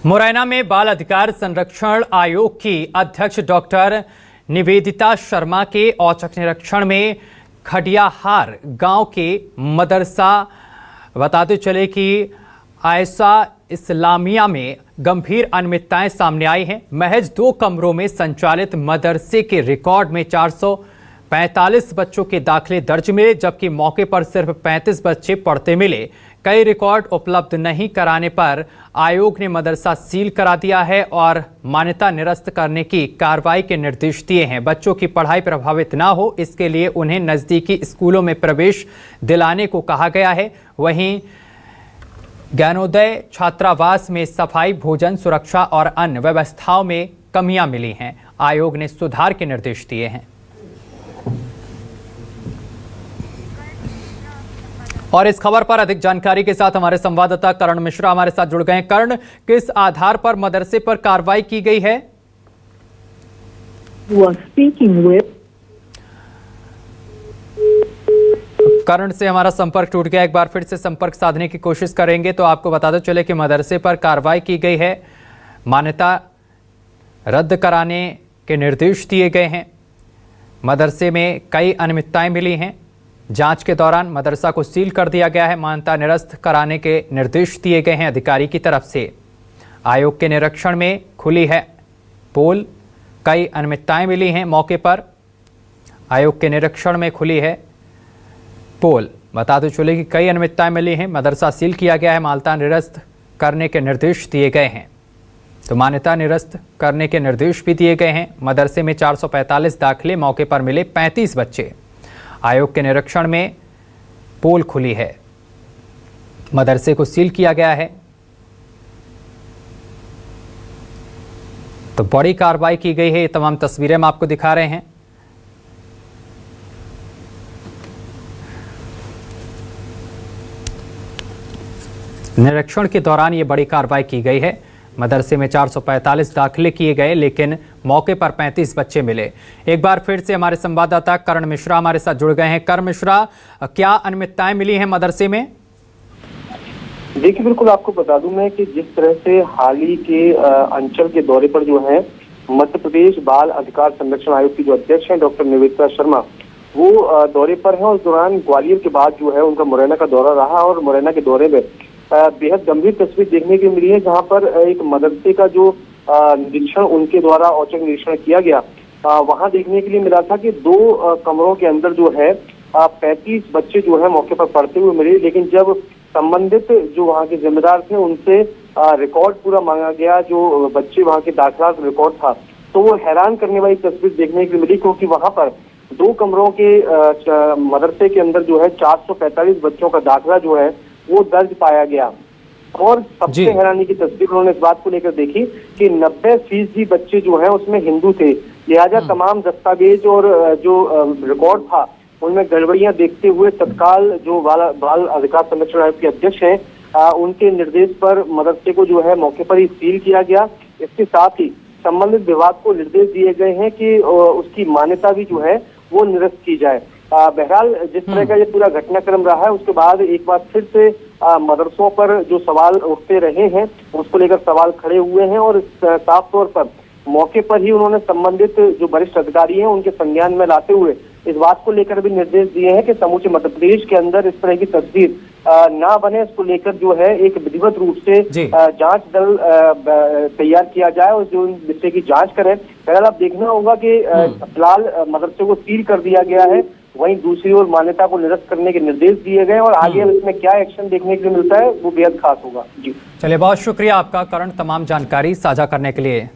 मुरैना में बाल अधिकार संरक्षण आयोग की अध्यक्ष डॉक्टर निवेदिता शर्मा के औचक निरीक्षण में खडियाहार गांव के मदरसा बताते चले कि आयशा इस्लामिया में गंभीर अनियमितताएं सामने आई हैं। महज 2 कमरों में संचालित मदरसे के रिकॉर्ड में 445 बच्चों के दाखिले दर्ज मिले, जबकि मौके पर सिर्फ 35 बच्चे पढ़ते मिले। कई रिकॉर्ड उपलब्ध नहीं कराने पर आयोग ने मदरसा सील करा दिया है और मान्यता निरस्त करने की कार्रवाई के निर्देश दिए हैं। बच्चों की पढ़ाई प्रभावित ना हो, इसके लिए उन्हें नजदीकी स्कूलों में प्रवेश दिलाने को कहा गया है। वहीं ज्ञानोदय छात्रावास में सफाई, भोजन, सुरक्षा और अन्य व्यवस्थाओं में कमियां मिली हैं। आयोग ने सुधार के निर्देश दिए हैं। और इस खबर पर अधिक जानकारी के साथ हमारे संवाददाता करण मिश्रा हमारे साथ जुड़ गए हैं। करण, किस आधार पर मदरसे पर कार्रवाई की गई है? करण से हमारा संपर्क टूट गया, एक बार फिर से संपर्क साधने की कोशिश करेंगे। तो आपको बताते चले कि मदरसे पर कार्रवाई की गई है, मान्यता रद्द कराने के निर्देश दिए गए हैं। मदरसे में कई अनियमितताएं मिली हैं। जांच के दौरान मदरसा को सील कर दिया गया है। मान्यता निरस्त कराने के निर्देश दिए गए हैं अधिकारी की तरफ से। आयोग के निरीक्षण में खुली है पोल, कई अनियमितताएं मिली हैं मौके पर। आयोग के निरीक्षण में खुली है पोल, बताते चले कि कई अनियमितताएं मिली हैं। मदरसा सील किया गया है, मान्यता निरस्त करने के निर्देश दिए गए हैं। तो मान्यता निरस्त करने के निर्देश भी दिए गए हैं। मदरसे में 445 दाखिले, मौके पर मिले 35 बच्चे। आयोग के निरीक्षण में पोल खुली है, मदरसे को सील किया गया है। तो बड़ी कार्रवाई की गई है। ये तमाम तस्वीरें हम आपको दिखा रहे हैं। निरीक्षण के दौरान ये बड़ी कार्रवाई की गई है। मदरसे में 445 दाखिले किए गए, लेकिन मौके पर 35 बच्चे मिले। एक बार फिर से हमारे संवाददाता करण मिश्रा हमारे साथ जुड़ गए हैं। करण मिश्रा, क्या अनियमितताएं मिली हैं मदरसे में? देखिए, बिल्कुल आपको बता दूं मैं कि जिस तरह से हाल ही के अंचल के दौरे पर जो है मध्य प्रदेश बाल अधिकार संरक्षण आयोग की जो अध्यक्ष हैं डॉक्टर निवेदिता शर्मा, वो दौरे पर है। और उस दौरान ग्वालियर के बाद जो है उनका मुरैना का दौरा रहा और मुरैना के दौरे में बेहद गंभीर तस्वीर देखने की मिली है, जहां पर एक मदरसे का जो निरीक्षण उनके द्वारा औचक निरीक्षण किया गया, वहां देखने के लिए मिला था कि 2 कमरों के अंदर जो है 35 बच्चे जो है मौके पर पढ़ते हुए मिले। लेकिन जब संबंधित जो वहां के जिम्मेदार थे उनसे रिकॉर्ड पूरा मांगा गया, जो बच्चे वहां के दाखिला रिकॉर्ड था, तो वो हैरान करने वाली तस्वीर देखने के लिए मिली, क्योंकि वहां पर 2 कमरों के मदरसे के अंदर जो है 445 बच्चों का दाखिला जो है वो दर्ज पाया गया। और सबसे हैरानी की तस्वीर उन्होंने इस बात को लेकर देखी कि 90% बच्चे जो हैं उसमें हिंदू थे। लिहाजा तमाम दस्तावेज और जो रिकॉर्ड था उनमें गड़बड़ियां देखते हुए तत्काल जो बाल अधिकार संरक्षण आयोग के अध्यक्ष हैं, उनके निर्देश पर मदरसे को जो है मौके पर ही सील किया गया। इसके साथ ही संबंधित विभाग को निर्देश दिए गए हैं कि उसकी मान्यता भी जो है वो निरस्त की जाए। बहरहाल जिस तरह का ये पूरा घटनाक्रम रहा है, उसके बाद एक बार फिर से मदरसों पर जो सवाल उठते रहे हैं उसको लेकर सवाल खड़े हुए हैं। और साफ तौर पर मौके पर ही उन्होंने संबंधित जो वरिष्ठ अधिकारी हैं उनके संज्ञान में लाते हुए इस बात को लेकर भी निर्देश दिए हैं कि समूचे मध्य प्रदेश के अंदर इस तरह की तस्वीर ना बने। इसको लेकर जो है एक विधिवत रूप से जांच दल तैयार किया जाए और जो विषय की जांच करें। बहरहाल अब देखना होगा कि फिलहाल मदरसे को सील कर दिया गया है, वहीं दूसरी ओर मान्यता को निरस्त करने के निर्देश दिए गए और आगे अब इसमें क्या एक्शन देखने के लिए मिलता है वो बेहद खास होगा। जी, चलिए, बहुत शुक्रिया आपका करण, तमाम जानकारी साझा करने के लिए।